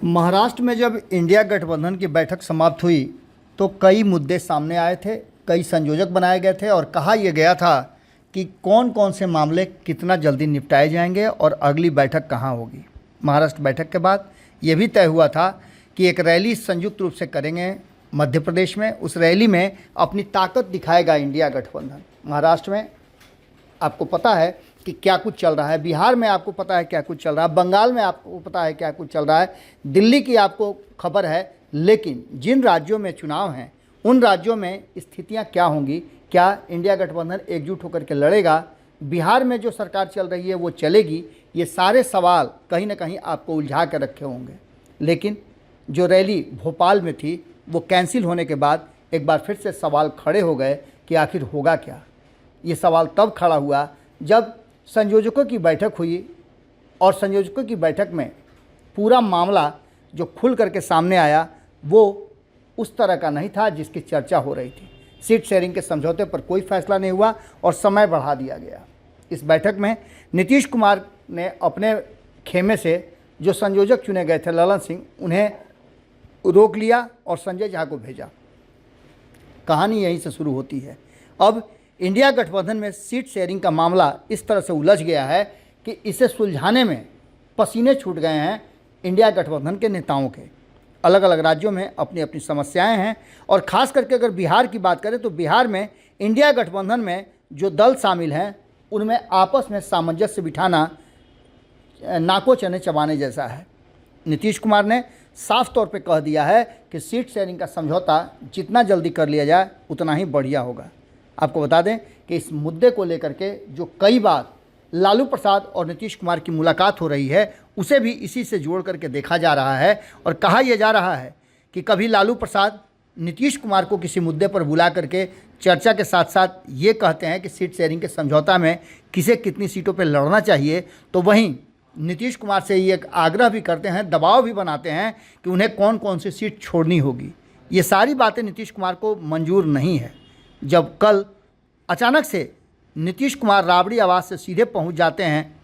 महाराष्ट्र में जब इंडिया गठबंधन की बैठक समाप्त हुई तो कई मुद्दे सामने आए थे, कई संयोजक बनाए गए थे और कहा यह गया था कि कौन कौन से मामले कितना जल्दी निपटाए जाएंगे और अगली बैठक कहाँ होगी। महाराष्ट्र बैठक के बाद ये भी तय हुआ था कि एक रैली संयुक्त रूप से करेंगे मध्य प्रदेश में। उस रैली में अपनी ताकत दिखाएगा इंडिया गठबंधन। महाराष्ट्र में आपको पता है कि क्या कुछ चल रहा है, बिहार में आपको पता है क्या कुछ चल रहा है, बंगाल में आपको पता है क्या कुछ चल रहा है, दिल्ली की आपको खबर है। लेकिन जिन राज्यों में चुनाव हैं उन राज्यों में स्थितियां क्या होंगी, क्या इंडिया गठबंधन एकजुट होकर के लड़ेगा, बिहार में जो सरकार चल रही है वो चलेगी, ये सारे सवाल कहीं ना कहीं आपको उलझा कर रखे होंगे। लेकिन जो रैली भोपाल में थी वो कैंसिल होने के बाद एक बार फिर से सवाल खड़े हो गए कि आखिर होगा क्या। ये सवाल तब खड़ा हुआ जब संयोजकों की बैठक हुई और संयोजकों की बैठक में पूरा मामला जो खुल करके सामने आया वो उस तरह का नहीं था जिसकी चर्चा हो रही थी। सीट शेयरिंग के समझौते पर कोई फैसला नहीं हुआ और समय बढ़ा दिया गया। इस बैठक में नीतीश कुमार ने अपने खेमे से जो संयोजक चुने गए थे ललन सिंह, उन्हें रोक लिया और संजय झा को भेजा। कहानी यहीं से शुरू होती है। अब इंडिया गठबंधन में सीट शेयरिंग का मामला इस तरह से उलझ गया है कि इसे सुलझाने में पसीने छूट गए हैं इंडिया गठबंधन के नेताओं के। अलग अलग राज्यों में अपनी अपनी समस्याएं हैं और ख़ास करके अगर बिहार की बात करें तो बिहार में इंडिया गठबंधन में जो दल शामिल हैं उनमें आपस में सामंजस्य बिठाना नाको चने चबाने जैसा है। नीतीश कुमार ने साफ तौर पे कह दिया है कि सीट शेयरिंग का समझौता जितना जल्दी कर लिया जाए उतना ही बढ़िया होगा। आपको बता दें कि इस मुद्दे को लेकर के जो कई बार लालू प्रसाद और नीतीश कुमार की मुलाकात हो रही है उसे भी इसी से जोड़ करके देखा जा रहा है और कहा यह जा रहा है कि कभी लालू प्रसाद नीतीश कुमार को किसी मुद्दे पर बुला करके चर्चा के साथ साथ ये कहते हैं कि सीट शेयरिंग के समझौता में किसे कितनी सीटों पर लड़ना चाहिए, तो वहीं नीतीश कुमार से ये एक आग्रह भी करते हैं, दबाव भी बनाते हैं कि उन्हें कौन कौन सी सीट छोड़नी होगी। ये सारी बातें नीतीश कुमार को मंजूर नहीं है। जब कल अचानक से नीतीश कुमार राबड़ी आवास से सीधे पहुंच जाते हैं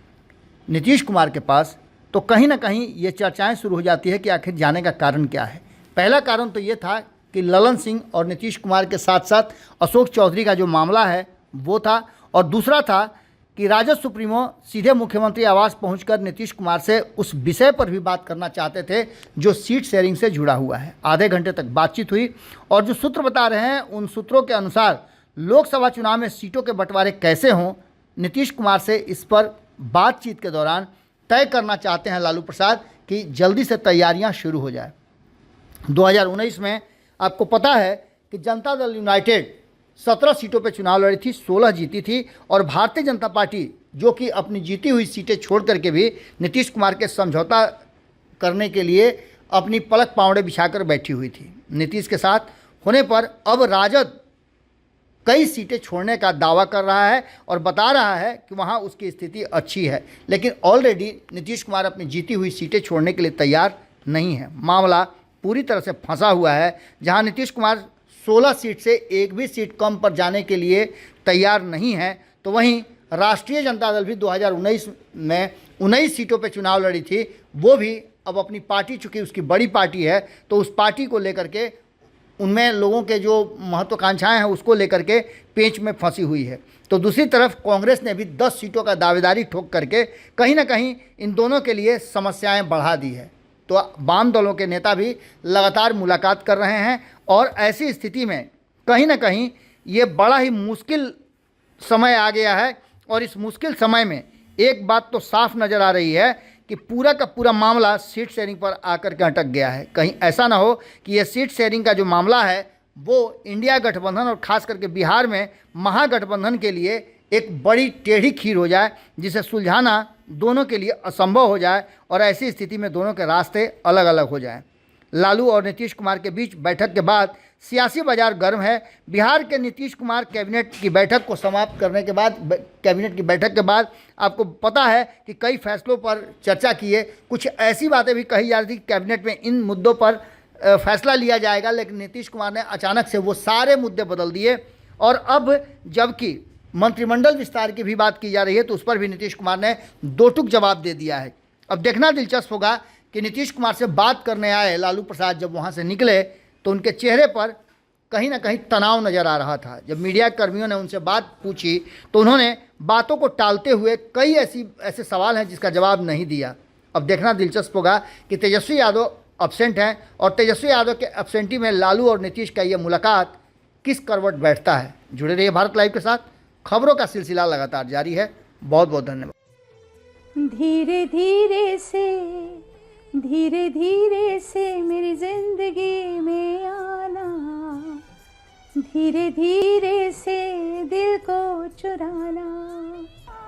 नीतीश कुमार के पास, तो कहीं ना कहीं ये चर्चाएं शुरू हो जाती है कि आखिर जाने का कारण क्या है। पहला कारण तो ये था कि ललन सिंह और नीतीश कुमार के साथ साथ अशोक चौधरी का जो मामला है वो था, और दूसरा था कि राजद सुप्रीमो सीधे मुख्यमंत्री आवास पहुंचकर नीतीश कुमार से उस विषय पर भी बात करना चाहते थे जो सीट शेयरिंग से जुड़ा हुआ है। आधे घंटे तक बातचीत हुई और जो सूत्र बता रहे हैं उन सूत्रों के अनुसार लोकसभा चुनाव में सीटों के बंटवारे कैसे हों, नीतीश कुमार से इस पर बातचीत के दौरान तय करना चाहते हैं लालू प्रसाद कि जल्दी से तैयारियां शुरू हो जाए। 2019 में आपको पता है कि जनता दल यूनाइटेड 17 सीटों पर चुनाव लड़ी थी, 16 जीती थी और भारतीय जनता पार्टी जो कि अपनी जीती हुई सीटें छोड़ करके भी नीतीश कुमार के समझौता करने के लिए अपनी पलक पावड़े बिछाकर बैठी हुई थी। नीतीश के साथ होने पर अब राजद कई सीटें छोड़ने का दावा कर रहा है और बता रहा है कि वहाँ उसकी स्थिति अच्छी है, लेकिन ऑलरेडी नीतीश कुमार अपनी जीती हुई सीटें छोड़ने के लिए तैयार नहीं है। मामला पूरी तरह से फंसा हुआ है, जहाँ नीतीश कुमार 16 सीट से एक भी सीट कम पर जाने के लिए तैयार नहीं है, तो वहीं राष्ट्रीय जनता दल भी 2019 में 19 सीटों पर चुनाव लड़ी थी, वो भी अब अपनी पार्टी, चूँकि उसकी बड़ी पार्टी है तो उस पार्टी को लेकर के उनमें लोगों के जो महत्वाकांक्षाएं हैं उसको लेकर के पेंच में फंसी हुई है। तो दूसरी तरफ कांग्रेस ने भी 10 सीटों का दावेदारी ठोक करके कहीं ना कहीं इन दोनों के लिए समस्याएं बढ़ा दी है। तो वाम दलों के नेता भी लगातार मुलाकात कर रहे हैं और ऐसी स्थिति में कहीं ना कहीं ये बड़ा ही मुश्किल समय आ गया है। और इस मुश्किल समय में एक बात तो साफ नज़र आ रही है कि पूरा का पूरा मामला सीट शेयरिंग पर आकर के अटक गया है। कहीं ऐसा ना हो कि ये सीट शेयरिंग का जो मामला है वो इंडिया गठबंधन और ख़ास करके बिहार में महागठबंधन के लिए एक बड़ी टेढ़ी खीर हो जाए, जिसे सुलझाना दोनों के लिए असंभव हो जाए और ऐसी स्थिति में दोनों के रास्ते अलग अलग हो जाएं। लालू और नीतीश कुमार के बीच बैठक के बाद सियासी बाजार गर्म है। बिहार के नीतीश कुमार कैबिनेट की बैठक को समाप्त करने के बाद, कैबिनेट की बैठक के बाद आपको पता है कि कई फैसलों पर चर्चा किए। कुछ ऐसी बातें भी कही जा रही थी कि कैबिनेट में इन मुद्दों पर फैसला लिया जाएगा, लेकिन नीतीश कुमार ने अचानक से वो सारे मुद्दे बदल दिए। और अब जबकि मंत्रिमंडल विस्तार की भी बात की जा रही है तो उस पर भी नीतीश कुमार ने दो टूक जवाब दे दिया है। अब देखना दिलचस्प होगा कि नीतीश कुमार से बात करने आए लालू प्रसाद जब वहाँ से निकले तो उनके चेहरे पर कहीं ना कहीं तनाव नज़र आ रहा था। जब मीडिया कर्मियों ने उनसे बात पूछी तो उन्होंने बातों को टालते हुए कई ऐसे सवाल हैं जिसका जवाब नहीं दिया। अब देखना दिलचस्प होगा कि तेजस्वी यादव अब्सेंट हैं और तेजस्वी यादव के अब्सेंटी में लालू और नीतीश का ये मुलाकात किस करवट बैठता है। जुड़े रहिए भारत लाइव के साथ, खबरों का सिलसिला लगातार जारी है। बहुत बहुत धन्यवाद। धीरे धीरे से मेरी जिंदगी में आना, धीरे धीरे से दिल को चुराना।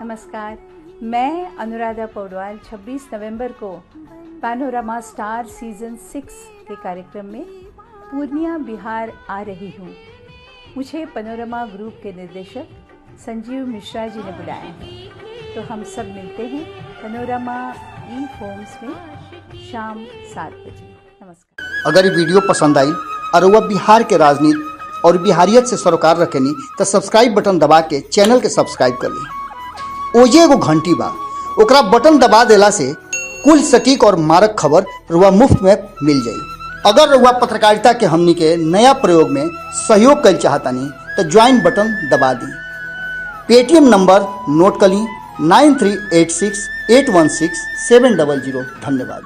नमस्कार, मैं अनुराधा पौडवाल 26 नवंबर को पैनोरामा स्टार सीजन 6 के कार्यक्रम में पूर्णिया बिहार आ रही हूँ। मुझे पैनोरामा ग्रुप के निर्देशक संजीव मिश्रा जी ने बुलाया है, तो हम सब मिलते हैं पैनोरामा ई होम्स में शाम 7 बजे। नमस्कार। अगर ये वीडियो पसंद आई और वह बिहार के राजनीति और बिहारियत से सरोकार रखेनी तो सब्सक्राइब बटन दबा के चैनल के सब्सक्राइब कर ली। ओजे एगो घंटी बा, ओकरा बटन दबा देला से कुल सटीक और मारक खबर रुआ मुफ्त में मिल जाई। अगर रुआ पत्रकारिता के हमनी के नया प्रयोग में सहयोग कर चाहतानी तो ज्वाइन बटन दबा दी। पेटीएम नंबर नोट कर ली 9386816700। धन्यवाद।